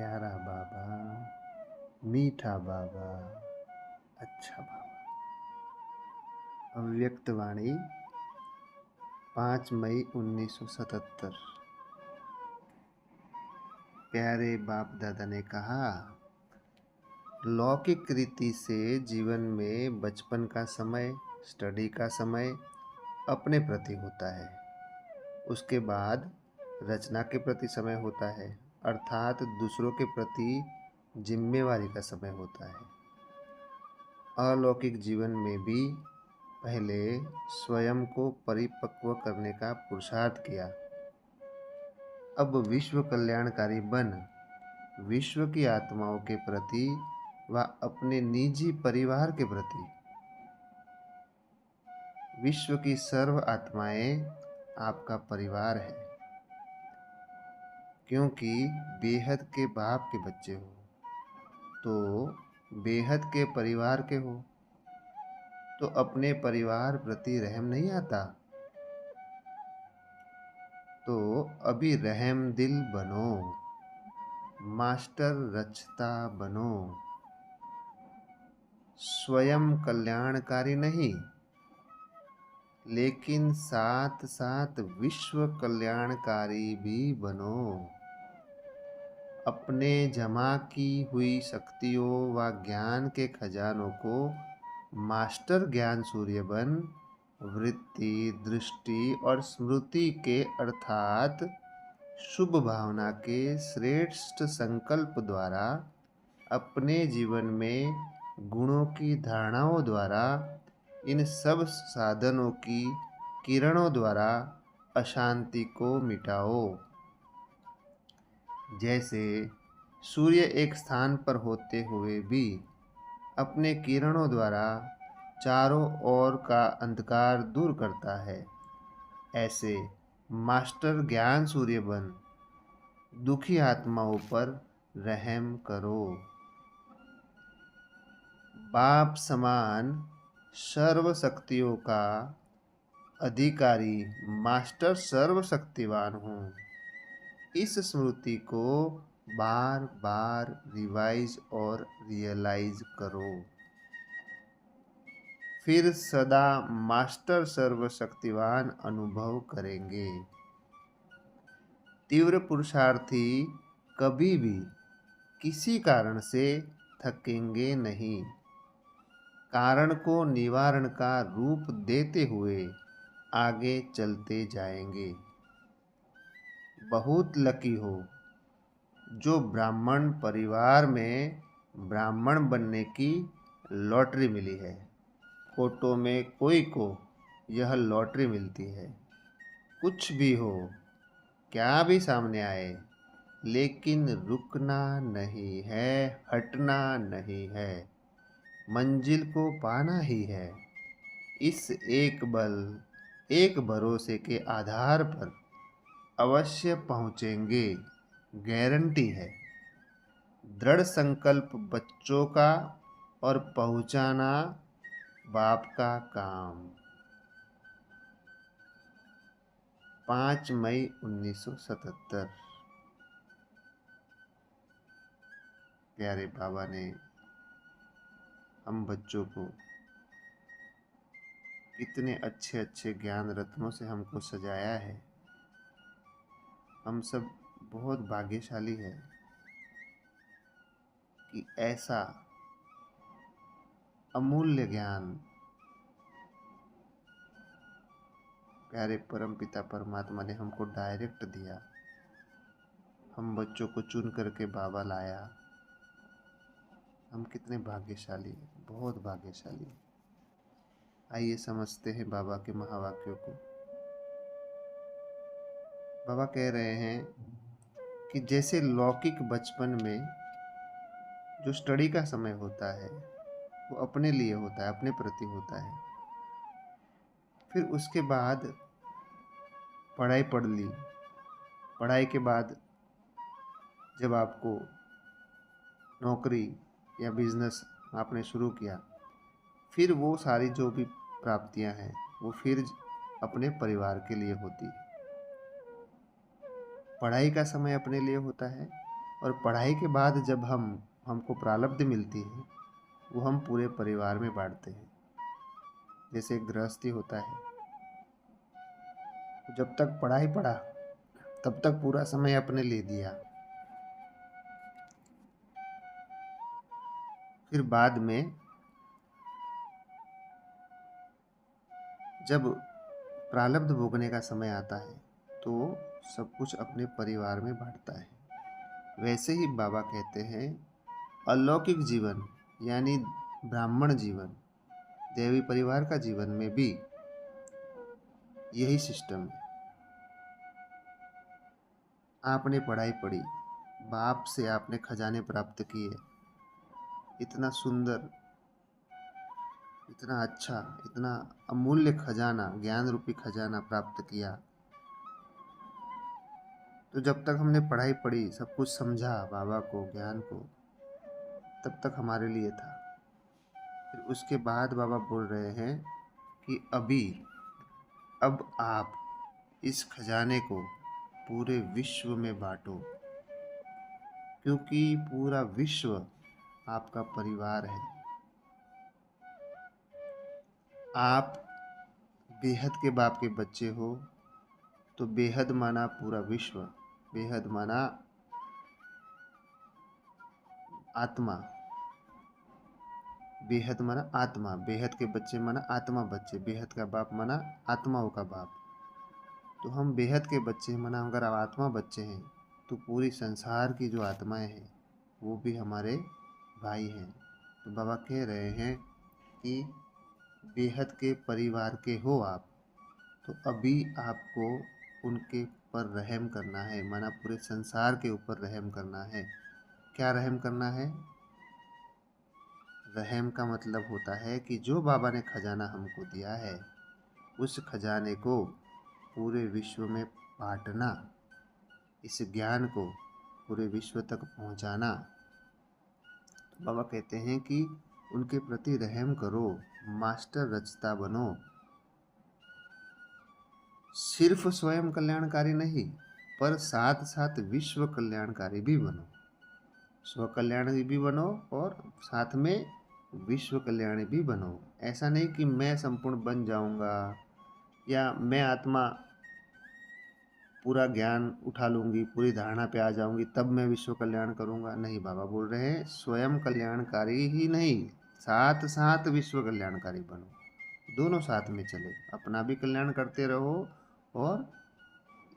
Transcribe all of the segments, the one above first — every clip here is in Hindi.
प्यारा बाबा, मीठा बाबा, अच्छा बाबा। अव्यक्त वाणी 5 मई 1977। प्यारे बाप दादा ने कहा, लौकिक रीति से जीवन में बचपन का समय, स्टडी का समय अपने प्रति होता है। उसके बाद रचना के प्रति समय होता है, अर्थात दूसरों के प्रति जिम्मेवारी का समय होता है। अलौकिक जीवन में भी पहले स्वयं को परिपक्व करने का पुरुषार्थ किया। अब विश्व कल्याणकारी बन विश्व की आत्माओं के प्रति व अपने निजी परिवार के प्रति, विश्व की सर्व आत्माएं आपका परिवार है, क्योंकि बेहद के बाप के बच्चे हो तो बेहद के परिवार के हो, तो अपने परिवार प्रति रहम नहीं आता। तो अभी रहम दिल बनो, मास्टर रचता बनो, स्वयं कल्याणकारी नहीं लेकिन साथ साथ विश्व कल्याणकारी भी बनो। अपने जमा की हुई शक्तियों व ज्ञान के खजानों को मास्टर ज्ञान सूर्य बन वृत्ति, दृष्टि और स्मृति के अर्थात शुभ भावना के श्रेष्ठ संकल्प द्वारा अपने जीवन में गुणों की धारणाओं द्वारा इन सब साधनों की किरणों द्वारा अशांति को मिटाओ। जैसे सूर्य एक स्थान पर होते हुए भी अपने किरणों द्वारा चारों ओर का अंधकार दूर करता है, ऐसे मास्टर ज्ञान सूर्य बन दुखी आत्माओं पर रहम करो। बाप समान सर्व शक्तियों का अधिकारी मास्टर सर्वशक्तिवान हूँ, इस स्मृति को बार बार रिवाइज और रियलाइज करो। फिर सदा मास्टर सर्वशक्तिवान अनुभव करेंगे। तीव्र पुरुषार्थी कभी भी किसी कारण से थकेंगे नहीं। कारण को निवारण का रूप देते हुए आगे चलते जाएंगे। बहुत लकी हो जो ब्राह्मण परिवार में ब्राह्मण बनने की लॉटरी मिली है। फोटो में कोई को यह लॉटरी मिलती है। कुछ भी हो, क्या भी सामने आए, लेकिन रुकना नहीं है, हटना नहीं है, मंजिल को पाना ही है। इस एक भरोसे के आधार पर अवश्य पहुँचेंगे, गारंटी है। दृढ़ संकल्प बच्चों का और पहुँचाना बाप का काम। 5 मई 1977। प्यारे बाबा ने हम बच्चों को कितने अच्छे अच्छे ज्ञान रत्नों से हमको सजाया है। हम सब बहुत भाग्यशाली है कि ऐसा अमूल्य ज्ञान प्यारे परम पिता परमात्मा ने हमको डायरेक्ट दिया। हम बच्चों को चुन करके बाबा लाया। हम कितने भाग्यशाली हैं, बहुत भाग्यशाली हैं। आइए समझते हैं बाबा के महावाक्यों को। बाबा कह रहे हैं कि जैसे लौकिक बचपन में जो स्टडी का समय होता है वो अपने लिए होता है, अपने प्रति होता है। फिर उसके बाद पढ़ाई पढ़ ली। पढ़ाई के बाद जब आपको नौकरी या बिजनेस आपने शुरू किया, फिर वो सारी जो भी प्राप्तियां हैं वो फिर अपने परिवार के लिए होती है। पढ़ाई का समय अपने लिए होता है, और पढ़ाई के बाद जब हमको प्रारब्ध मिलती है, वो हम पूरे परिवार में बांटते हैं। जैसे एक गृहस्थी होता है, जब तक पढ़ाई पढ़ा तब तक पूरा समय अपने ले दिया, फिर बाद में जब प्रारब्ध भोगने का समय आता है तो सब कुछ अपने परिवार में बांटता है। वैसे ही बाबा कहते हैं अलौकिक जीवन यानी ब्राह्मण जीवन, देवी परिवार का जीवन में भी यही सिस्टम है। आपने पढ़ाई पढ़ी, बाप से आपने खजाने प्राप्त किए, इतना सुंदर, इतना अच्छा, इतना अमूल्य खजाना, ज्ञान रूपी खजाना प्राप्त किया। तो जब तक हमने पढ़ाई पढ़ी, सब कुछ समझा बाबा को, ज्ञान को, तब तक हमारे लिए था। फिर उसके बाद बाबा बोल रहे हैं कि अब आप इस खजाने को पूरे विश्व में बांटो, क्योंकि पूरा विश्व आपका परिवार है। आप बेहद के बाप के बच्चे हो, तो बेहद माना पूरा विश्व, बेहद माना आत्मा, बेहद माना आत्मा, बेहद के बच्चे माना आत्मा बच्चे, बेहद का बाप माना आत्माओं का बाप। तो हम बेहद के बच्चे माना अगर आप आत्मा बच्चे हैं, तो पूरी संसार की जो आत्माएं हैं वो भी हमारे भाई हैं। तो बाबा कह रहे हैं कि बेहद के परिवार के हो आप, तो अभी आपको उनके पर रहम करना है, माना पूरे संसार के ऊपर रहम करना है। क्या रहम करना है? रहम का मतलब होता है कि जो बाबा ने खजाना हमको दिया है, उस खजाने को पूरे विश्व में बांटना, इस ज्ञान को पूरे विश्व तक पहुंचाना। तो बाबा कहते हैं कि उनके प्रति रहम करो, मास्टर रचता बनो। सिर्फ स्वयं कल्याणकारी नहीं, पर साथ साथ विश्व कल्याणकारी भी बनो। स्व कल्याणी भी बनो और साथ में विश्व कल्याणी भी बनो। ऐसा नहीं कि मैं संपूर्ण बन जाऊंगा या मैं आत्मा पूरा ज्ञान उठा लूंगी, पूरी धारणा पे आ जाऊंगी, तब मैं विश्व कल्याण करूंगा। नहीं, बाबा बोल रहे हैं स्वयं कल्याणकारी ही नहीं, साथ साथ विश्व कल्याणकारी बनो। दोनों साथ में चले, अपना भी कल्याण करते रहो और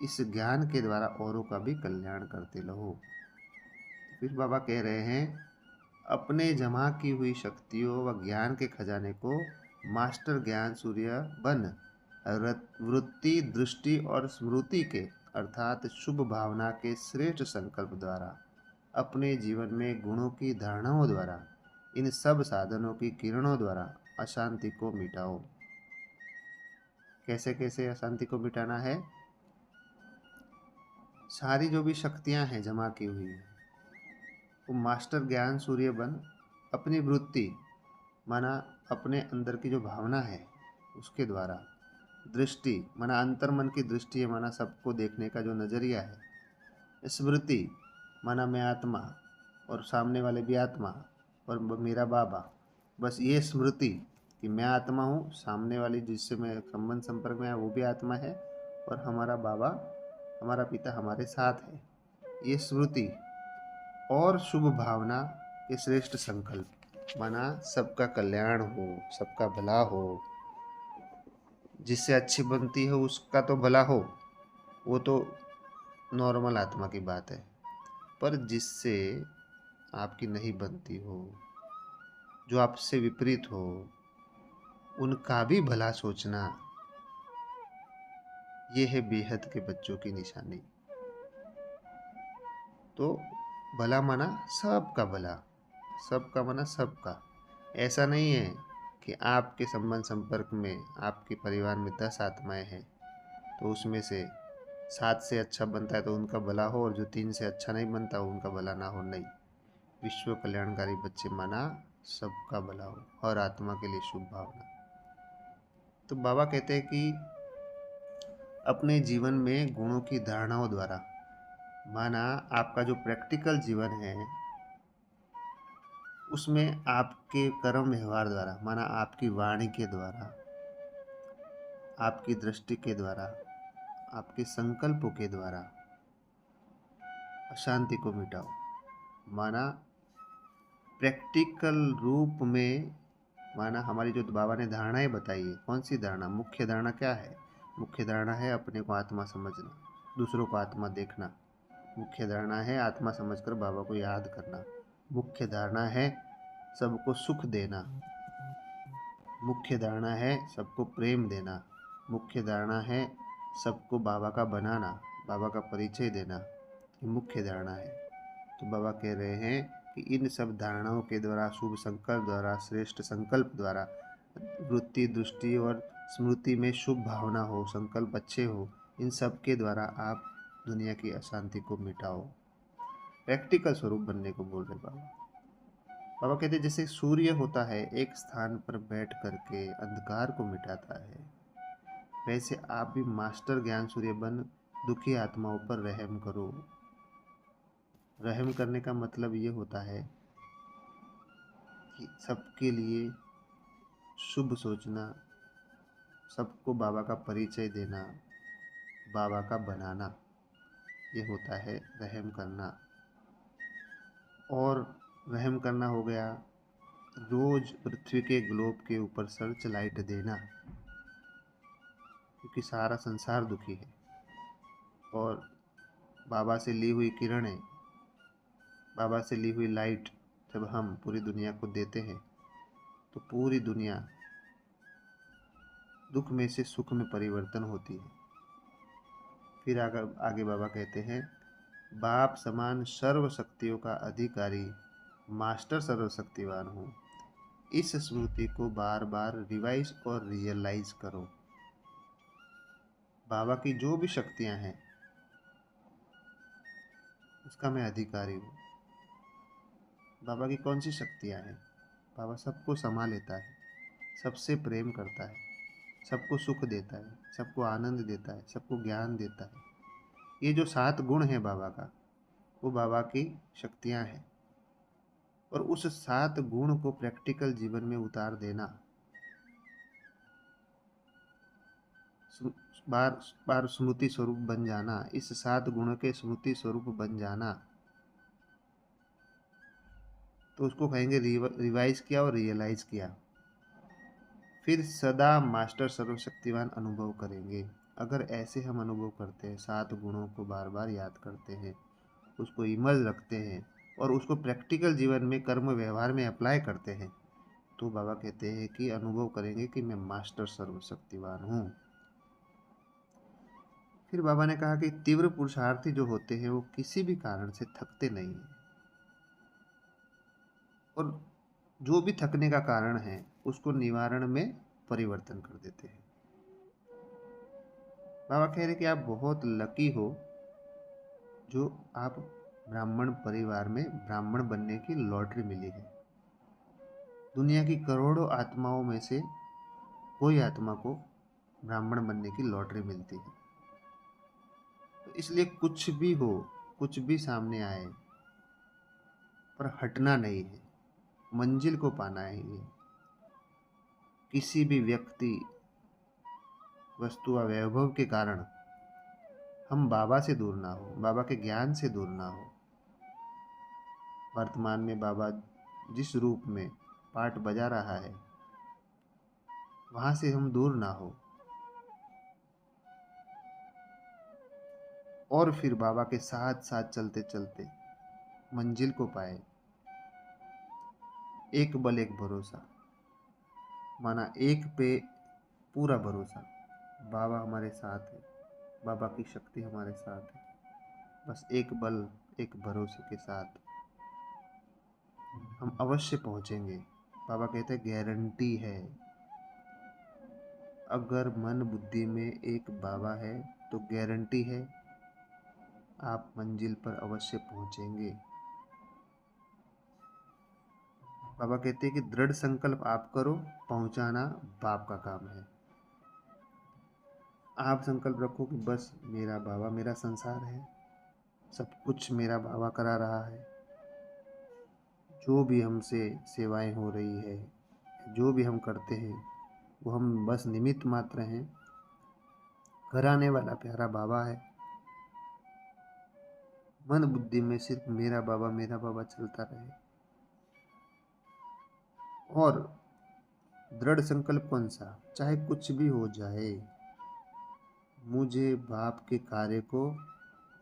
इस ज्ञान के द्वारा औरों का भी कल्याण करते रहो। फिर बाबा कह रहे हैं अपने जमा की हुई शक्तियों व ज्ञान के खजाने को मास्टर ज्ञान सूर्य बन वृत्ति, दृष्टि और स्मृति के अर्थात शुभ भावना के श्रेष्ठ संकल्प द्वारा अपने जीवन में गुणों की धारणाओं द्वारा इन सब साधनों की किरणों द्वारा अशांति को मिटाओ। कैसे कैसे अशांति को मिटाना है? सारी जो भी शक्तियां हैं जमा की हुई, वो मास्टर ज्ञान सूर्य बन अपनी वृत्ति माना अपने अंदर की जो भावना है उसके द्वारा, दृष्टि माना अंतर मन की दृष्टि है, माना सबको देखने का जो नज़रिया है, स्मृति माना मैं आत्मा और सामने वाले भी आत्मा और मेरा बाबा, बस ये स्मृति कि मैं आत्मा हूँ, सामने वाली जिससे मैं संबंध संपर्क में आया वो भी आत्मा है और हमारा बाबा, हमारा पिता हमारे साथ है, ये स्मृति और शुभ भावना के श्रेष्ठ संकल्प माना सबका कल्याण हो, सबका भला हो, जिससे अच्छी बनती हो उसका तो भला हो, वो तो नॉर्मल आत्मा की बात है। पर जिससे आपकी नहीं बनती हो, जो आपसे विपरीत हो, उनका भी भला सोचना, ये है बेहद के बच्चों की निशानी। तो भला माना सबका भला, सबका माना सबका। ऐसा नहीं है कि आपके संबंध संपर्क में आपके परिवार में 10 आत्माएं हैं तो उसमें से 7 से अच्छा बनता है तो उनका भला हो और जो 3 से अच्छा नहीं बनता उनका भला ना हो। नहीं, विश्व कल्याणकारी बच्चे माना सबका भला हो, हर आत्मा के लिए शुभ भावना। तो बाबा कहते हैं कि अपने जीवन में गुणों की धारणाओं द्वारा माना आपका जो प्रैक्टिकल जीवन है उसमें आपके कर्म व्यवहार द्वारा, माना आपकी वाणी के द्वारा, आपकी दृष्टि के द्वारा, आपके संकल्पों के द्वारा अशांति को मिटाओ। माना प्रैक्टिकल रूप में, माना हमारी जो बाबा ने धारणाएं बताई है, कौन सी धारणा? मुख्य धारणा क्या है? मुख्य धारणा है अपने को आत्मा समझना, दूसरों को आत्मा देखना। मुख्य धारणा है आत्मा समझकर बाबा को याद करना। मुख्य धारणा है सबको सुख देना। मुख्य धारणा है सबको प्रेम देना। मुख्य धारणा है सबको बाबा का बनाना, बाबा का परिचय देना। ये मुख्य धारणा है। तो बाबा कह रहे हैं कि इन सब धारणाओं के द्वारा, शुभ संकल्प द्वारा, श्रेष्ठ संकल्प द्वारा, वृत्ति, दृष्टि और स्मृति में शुभ भावना हो, संकल्प अच्छे हो, इन सब के द्वारा आप दुनिया की अशांति को मिटाओ। प्रैक्टिकल स्वरूप बनने को बोल रहे बाबा। बाबा कहते जैसे सूर्य होता है एक स्थान पर बैठ करके अंधकार को मिटाता है, वैसे आप भी मास्टर ज्ञान सूर्य बन दुखी आत्माओं पर रहम करो। रहम करने का मतलब ये होता है कि सबके लिए शुभ सोचना, सबको बाबा का परिचय देना, बाबा का बनाना, ये होता है रहम करना। और रहम करना हो गया रोज पृथ्वी के ग्लोब के ऊपर सर्च लाइट देना, क्योंकि सारा संसार दुखी है और बाबा से ली हुई किरणें, बाबा से ली हुई लाइट जब हम पूरी दुनिया को देते हैं तो पूरी दुनिया दुख में से सुख में परिवर्तन होती है। फिर आगे बाबा कहते हैं, बाप समान सर्व शक्तियों का अधिकारी मास्टर सर्वशक्तिवान हूँ। इस स्मृति को बार बार रिवाइज और रियलाइज करो। बाबा की जो भी शक्तियाँ हैं उसका मैं अधिकारी हूँ। बाबा की कौन सी शक्तियाँ हैं? बाबा सबको समा लेता है, सबसे प्रेम करता है, सबको सुख देता है, सबको आनंद देता है, सबको ज्ञान देता है। ये जो 7 गुण हैं बाबा का, वो बाबा की शक्तियाँ हैं। और उस 7 गुण को प्रैक्टिकल जीवन में उतार देना, बार बार स्मृति स्वरूप बन जाना, इस 7 गुणों के स्मृति स्वरूप बन जाना, तो उसको कहेंगे रिवाइज किया और रियलाइज किया। फिर सदा मास्टर सर्वशक्तिवान अनुभव करेंगे। अगर ऐसे हम अनुभव करते हैं, 7 गुणों को बार बार याद करते हैं, उसको इमर्ज रखते हैं और उसको प्रैक्टिकल जीवन में कर्म व्यवहार में अप्लाई करते हैं, तो बाबा कहते हैं कि अनुभव करेंगे कि मैं मास्टर सर्वशक्तिवान हूँ। फिर बाबा ने कहा कि तीव्र पुरुषार्थी जो होते हैं वो किसी भी कारण से थकते नहीं हैं, और जो भी थकने का कारण है उसको निवारण में परिवर्तन कर देते हैं। बाबा कह रहे कि आप बहुत लकी हो जो आप ब्राह्मण परिवार में ब्राह्मण बनने की लॉटरी मिली है। दुनिया की करोड़ों आत्माओं में से कोई आत्मा को ब्राह्मण बनने की लॉटरी मिलती है। तो इसलिए कुछ भी हो, कुछ भी सामने आए, पर हटना नहीं है, मंजिल को पाना है। ये किसी भी व्यक्ति, वस्तु व वैभव के कारण हम बाबा से दूर ना हो, बाबा के ज्ञान से दूर ना हो। वर्तमान में बाबा जिस रूप में पाठ बजा रहा है वहाँ से हम दूर ना हो, और फिर बाबा के साथ साथ चलते चलते मंजिल को पाए। एक बल एक भरोसा, माना एक पे पूरा भरोसा, बाबा हमारे साथ है, बाबा की शक्ति हमारे साथ है। बस एक बल एक भरोसे के साथ हम अवश्य पहुँचेंगे। बाबा कहते हैं गारंटी है। अगर मन बुद्धि में एक बाबा है तो गारंटी है आप मंजिल पर अवश्य पहुँचेंगे। बाबा कहते हैं कि दृढ़ संकल्प आप करो, पहुँचाना बाप का काम है। आप संकल्प रखो कि बस मेरा बाबा मेरा संसार है, सब कुछ मेरा बाबा करा रहा है। जो भी हमसे सेवाएं हो रही है, जो भी हम करते हैं, वो हम बस निमित्त मात्र हैं। कराने वाला प्यारा बाबा है। मन बुद्धि में सिर्फ मेरा बाबा चलता रहे। और दृढ़ संकल्प कौन सा? चाहे कुछ भी हो जाए, मुझे बाप के कार्य को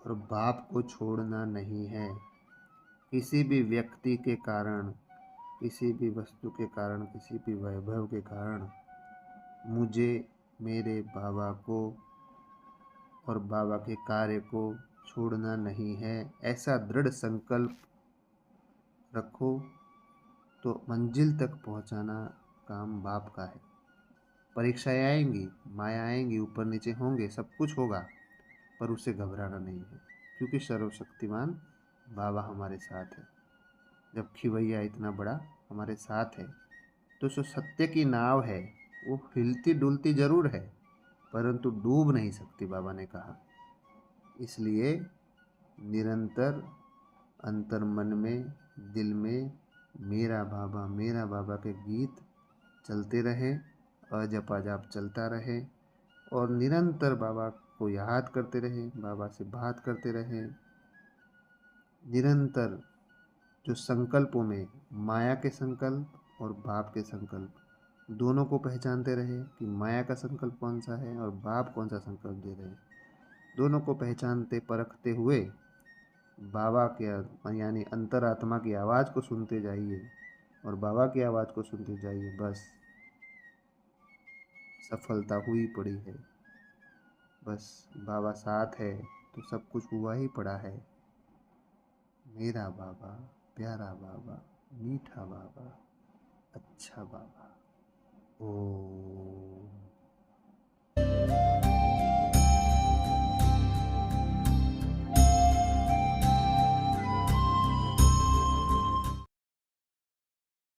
और बाप को छोड़ना नहीं है। किसी भी व्यक्ति के कारण, किसी भी वस्तु के कारण, किसी भी वैभव के कारण मुझे मेरे बाबा को और बाबा के कार्य को छोड़ना नहीं है। ऐसा दृढ़ संकल्प रखो तो मंजिल तक पहुंचाना काम बाप का है। परीक्षाएं आएंगी, माया आएंगी, ऊपर नीचे होंगे, सब कुछ होगा, पर उससे घबराना नहीं है, क्योंकि सर्वशक्तिमान बाबा हमारे साथ है। जब खिवैया इतना बड़ा हमारे साथ है, तो जो सत्य की नाव है वो हिलती डुलती जरूर है, परंतु डूब नहीं सकती, बाबा ने कहा। इसलिए निरंतर अंतर्मन में, दिल में मेरा बाबा के गीत चलते रहे, अजप अजाप चलता रहे, और निरंतर बाबा को याद करते रहे, बाबा से बात करते रहे। निरंतर जो संकल्पों में माया के संकल्प और बाप के संकल्प दोनों को पहचानते रहे कि माया का संकल्प कौन सा है और बाप कौन सा संकल्प दे रहे हैं। दोनों को पहचानते परखते हुए बाबा के यानी अंतरात्मा की आवाज़ को सुनते जाइए और बाबा की आवाज़ को सुनते जाइए। बस सफलता हुई पड़ी है। बस बाबा साथ है तो सब कुछ हुआ ही पड़ा है। मेरा बाबा, प्यारा बाबा, मीठा बाबा, अच्छा बाबा। ओ